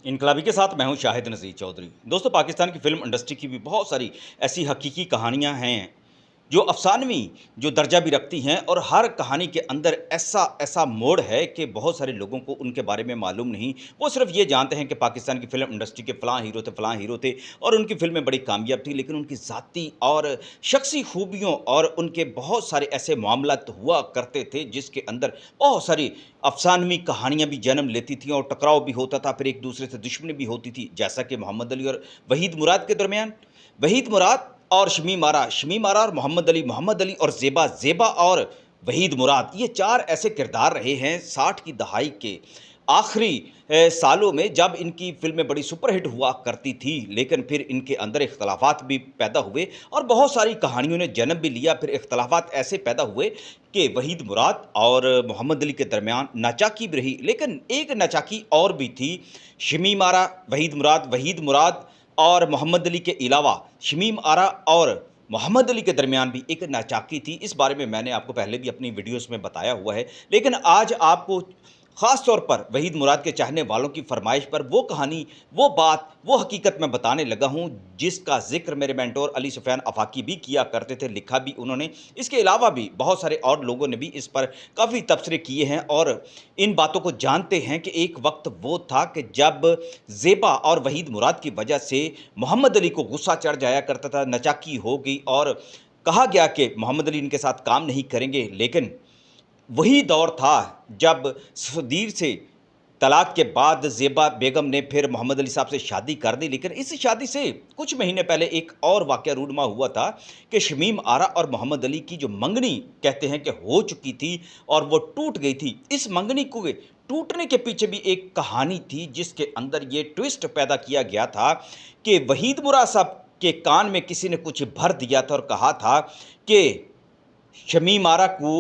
इनकलाबी के साथ मैं हूं शाहिद नज़ीर चौधरी। दोस्तों, पाकिस्तान की फ़िल्म इंडस्ट्री की भी बहुत सारी ऐसी हकीकी कहानियां हैं जो अफ़सानवी जो दर्जा भी रखती हैं, और हर कहानी के अंदर ऐसा ऐसा मोड़ है कि बहुत सारे लोगों को उनके बारे में मालूम नहीं। वो सिर्फ़ ये जानते हैं कि पाकिस्तान की फ़िल्म इंडस्ट्री के फ़लाँ हीरो थे और उनकी फ़िल्में बड़ी कामयाब थी, लेकिन उनकी ज़ाती और शख्सी खूबियों और उनके बहुत सारे ऐसे मामलात हुआ करते थे जिसके अंदर बहुत सारी अफ़सानवी कहानियाँ भी जन्म लेती थीं और टकराव भी होता था, फिर एक दूसरे से दुश्मनी भी होती थी। जैसा कि मोहम्मद अली और वहीद मुराद के दरमियान, वहीद मुराद और शमीम आरा और मोहम्मद अली और ज़ेबा, ज़ेबा और वहीद मुराद, ये 4 ऐसे किरदार रहे हैं 60 की दहाई के आखिरी सालों में, जब इनकी फ़िल्में बड़ी सुपरहिट हुआ करती थी, लेकिन फिर इनके अंदर इख्तलाफ़ात भी पैदा हुए और बहुत सारी कहानियों ने जन्म भी लिया। फिर इख्तलाफ़ात ऐसे पैदा हुए कि वहीद मुराद और मोहम्मद अली के दरमियान नाचाकी भी रही, लेकिन एक नाचाकी और भी थी। शमीम आरा, वहीद मुराद और मोहम्मद अली के अलावा शमीम आरा और मोहम्मद अली के दरमियान भी एक नाचाकी थी। इस बारे में मैंने आपको पहले भी अपनी वीडियोस में बताया हुआ है, लेकिन आज आपको ख़ास तौर पर वहीद मुराद के चाहने वालों की फरमाइश पर वो कहानी, वो बात, वो हकीकत मैं बताने लगा हूँ, जिसका ज़िक्र मेरे मेंटोर अली सुफ़ियान आफ़ाकी भी किया करते थे, लिखा भी उन्होंने। इसके अलावा भी बहुत सारे और लोगों ने भी इस पर काफ़ी तबसरे किए हैं और इन बातों को जानते हैं कि एक वक्त वो था कि जब ज़ेबा और वहीद मुराद की वजह से मोहम्मद अली को गुस्सा चढ़ जाया करता था, नचाकी हो गई और कहा गया कि मोहम्मद अली इनके साथ काम नहीं करेंगे। लेकिन वही दौर था जब सदीर से तलाक के बाद ज़ेबा बेगम ने फिर मोहम्मद अली साहब से शादी कर दी, लेकिन इस शादी से कुछ महीने पहले एक और वाक़या रूनमा हुआ था कि शमीम आरा और मोहम्मद अली की जो मंगनी कहते हैं कि हो चुकी थी और वो टूट गई थी। इस मंगनी को टूटने के पीछे भी एक कहानी थी, जिसके अंदर ये ट्विस्ट पैदा किया गया था कि वहीद मुराद साहब के कान में किसी ने कुछ भर दिया था और कहा था कि शमीम आरा को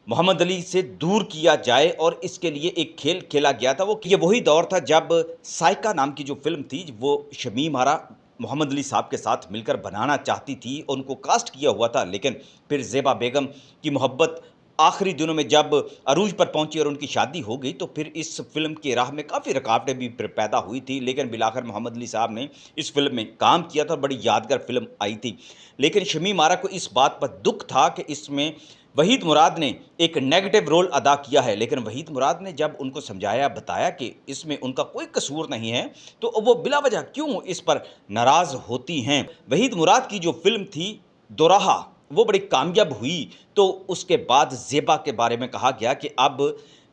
मोहम्मद अली से दूर किया जाए, और इसके लिए एक खेल खेला गया था। वो ये वही दौर था जब साइका नाम की जो फ़िल्म थी, वो शमीम आरा मोहम्मद अली साहब के साथ मिलकर बनाना चाहती थी, उनको कास्ट किया हुआ था, लेकिन फिर ज़ेबा बेगम की मोहब्बत आखिरी दिनों में जब अरूज पर पहुंची और उनकी शादी हो गई, तो फिर इस फ़िल्म की राह में काफ़ी रुकावटें भी पैदा हुई थी, लेकिन बिलाखिर मोहम्मद अली साहब ने इस फ़िल्म में काम किया था और बड़ी यादगार फ़िल्म आई थी। लेकिन शमीम आरा को इस बात पर दुख था कि इसमें वहीद मुराद ने एक नेगेटिव रोल अदा किया है, लेकिन वहीद मुराद ने जब उनको समझाया, बताया कि इसमें उनका कोई कसूर नहीं है, तो वो बिला वजह क्यों इस पर नाराज़ होती हैं। वहीद मुराद की जो फ़िल्म थी दोराहा, वो बड़ी कामयाब हुई, तो उसके बाद ज़ेबा के बारे में कहा गया कि अब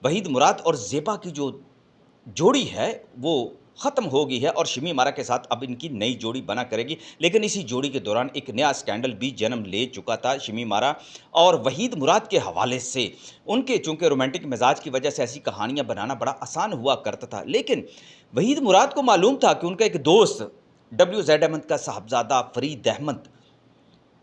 वहीद मुराद और ज़ेबा की जो जोड़ी है वो ख़त्म हो गई है और शमीम आरा के साथ अब इनकी नई जोड़ी बना करेगी। लेकिन इसी जोड़ी के दौरान एक नया स्कैंडल भी जन्म ले चुका था शमीम आरा और वहीद मुराद के हवाले से। उनके चूँकि रोमांटिक मिजाज की वजह से ऐसी कहानियाँ बनाना बड़ा आसान हुआ करता था, लेकिन वहीद मुराद को मालूम था कि उनका एक दोस्त WZ अहमद का साहबज़ादा फ़रीद अहमद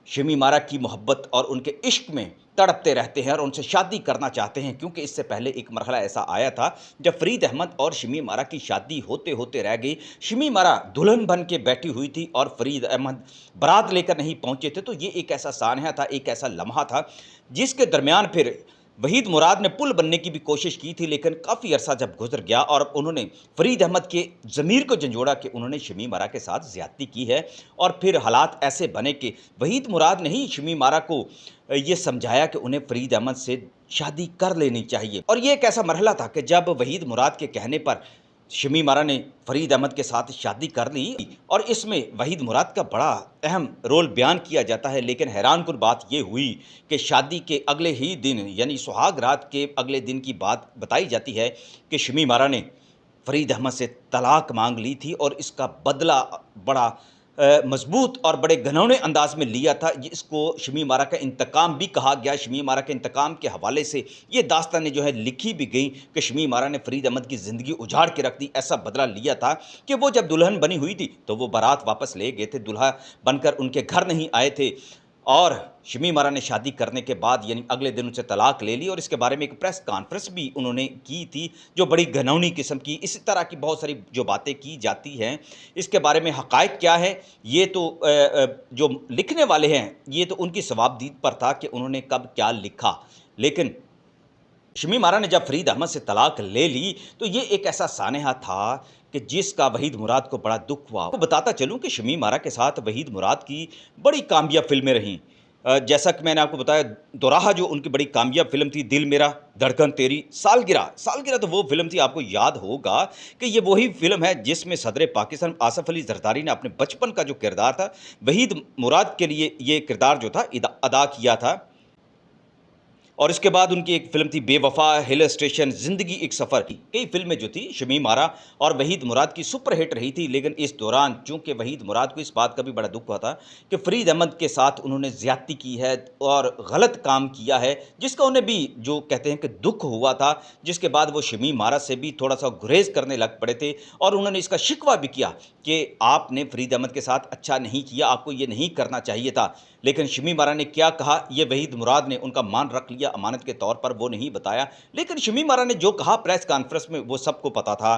शमीम आरा की मोहब्बत और उनके इश्क में तड़पते रहते हैं और उनसे शादी करना चाहते हैं, क्योंकि इससे पहले एक मरहला ऐसा आया था जब फ़रीद अहमद और शमीम आरा की शादी होते होते रह गई। शमीम आरा दुल्हन बन के बैठी हुई थी और फ़रीद अहमद बारात लेकर नहीं पहुंचे थे। तो ये एक ऐसा सानहा था, एक ऐसा लम्हा था जिसके दरमियान फिर वहीद मुराद ने पुल बनने की भी कोशिश की थी, लेकिन काफ़ी अरसा जब गुजर गया और उन्होंने फ़रीद अहमद के ज़मीर को झंझोड़ा कि उन्होंने शमीम आरा के साथ ज़्यादती की है, और फिर हालात ऐसे बने कि वहीद मुराद ने ही शमीम आरा को ये समझाया कि उन्हें फ़रीद अहमद से शादी कर लेनी चाहिए। और ये एक ऐसा मरहला था कि जब वहीद मुराद के कहने पर शमीम आरा ने फ़रीद अहमद के साथ शादी कर ली, और इसमें वहीद मुराद का बड़ा अहम रोल बयान किया जाता है। लेकिन हैरानकुन बात ये हुई कि शादी के अगले ही दिन, यानी सुहाग रात के अगले दिन की बात बताई जाती है कि शमीम आरा ने फ़रीद अहमद से तलाक मांग ली थी और इसका बदला बड़ा मजबूत और बड़े घिनौने अंदाज में लिया था। इसको शमीम आरा का इंतकाम भी कहा गया। शमीम आरा के इंतकाम के हवाले से ये दास्तानें जो है लिखी भी गई कि शमीम आरा ने फ़रीद अहमद की ज़िंदगी उजाड़ के रख दी। ऐसा बदला लिया था कि वो जब दुल्हन बनी हुई थी तो वो बारात वापस ले गए थे, दूल्हा बनकर उनके घर नहीं आए थे, और शमीम आरा ने शादी करने के बाद यानी अगले दिन उनसे तलाक ले ली और इसके बारे में एक प्रेस कॉन्फ्रेंस भी उन्होंने की थी, जो बड़ी घिनौनी किस्म की, इसी तरह की बहुत सारी जो बातें की जाती हैं। इसके बारे में हक़ाइक़ क्या है, ये तो जो लिखने वाले हैं ये तो उनकी सवाबदीद पर था कि उन्होंने कब क्या लिखा। लेकिन शमीम आरा ने जब फ़रीद अहमद से तलाक ले ली तो ये एक ऐसा सानहा था कि जिसका वहीद मुराद को बड़ा दुख हुआ। आपको बताता चलूँ कि शमीम आरा के साथ वहीद मुराद की बड़ी कामयाब फ़िल्में रहीं। जैसा कि मैंने आपको बताया, दोराहा जो उनकी बड़ी कामयाब फ़िल्म थी, दिल मेरा धड़कन तेरी, सालगिरह, सालगिरह तो वो फ़िल्म थी, आपको याद होगा कि ये वही फ़िल्म है जिसमें सदर पाकिस्तान आसिफ अली ज़रदारी ने अपने बचपन का जो किरदार था, वहीद मुराद के लिए ये किरदार जो था अदा किया था। और इसके बाद उनकी एक फ़िल्म थी बेवफ़ा, हिल स्टेशन, ज़िंदगी एक सफ़र। कई फ़िल्में जो थी शमीम आरा और वहीद मुराद की सुपरहिट रही थी, लेकिन इस दौरान चूँकि वहीद मुराद को इस बात का भी बड़ा दुख हुआ था कि फ़रीद अहमद के साथ उन्होंने ज़्यादती की है और गलत काम किया है, जिसका उन्हें भी जो कहते हैं कि दुख हुआ था, जिसके बाद वो शमीम आरा से भी थोड़ा-सा गुरेज़ करने लग पड़े थे और उन्होंने इसका शिकवा भी किया कि आपने फ़रीद अहमद के साथ अच्छा नहीं किया, आपको ये नहीं करना चाहिए था। लेकिन शमीम आरा ने क्या कहा, ये वहीद मुराद ने उनका मान रख लिया अमानत के तौर पर, वो नहीं बताया। लेकिन शमीम आरा ने जो कहा प्रेस कॉन्फ्रेंस में, वो सबको पता था।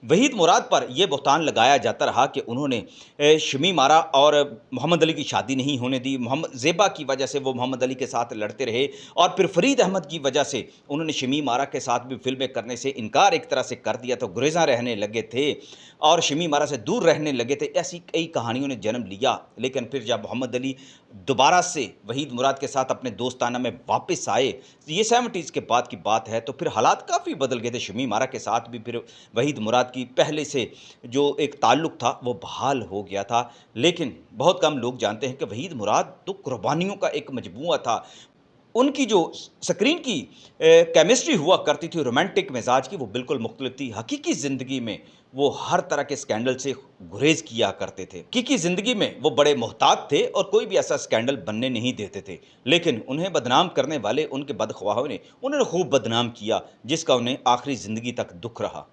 वहीद मुराद पर यह बहतान लगाया जाता रहा कि उन्होंने शमीम आरा और मोहम्मद अली की शादी नहीं होने दी। मोहम्मद ज़ेबा की वजह से वो मोहम्मद अली के साथ लड़ते रहे और फिर फ़रीद अहमद की वजह से उन्होंने शमीम आरा के साथ भी फ़िल्में करने से इनकार एक तरह से कर दिया, तो गुरेज़ां रहने लगे थे और शमीम आरा से दूर रहने लगे थे। ऐसी कई कहानियों ने जन्म लिया। लेकिन फिर जब मोहम्मद अली दोबारा से वहीद मुराद के साथ अपने दोस्ताना में वापस आए, ये 70s के बाद की बात है, तो फिर हालात काफ़ी बदल गए थे। शमीम आरा के साथ भी फिर वहीद मुराद की पहले से जो एक ताल्लुक़ था वो बहाल हो गया था। लेकिन बहुत कम लोग जानते हैं कि वहीद मुराद तो कुर्बानियों का एक मजमूआ था। उनकी जो स्क्रीन की केमिस्ट्री हुआ करती थी रोमांटिक मिजाज की, वो बिल्कुल मुख्तलिफ थी। हकीकी ज़िंदगी में वो हर तरह के स्कैंडल से गुरेज़ किया करते थे। हकीकी ज़िंदगी में वो बड़े मोहतात थे और कोई भी ऐसा स्कैंडल बनने नहीं देते थे। लेकिन उन्हें बदनाम करने वाले उनके बदख्वाहों ने उन्हें खूब बदनाम किया, जिसका उन्हें आखिरी ज़िंदगी तक दुःख रहा।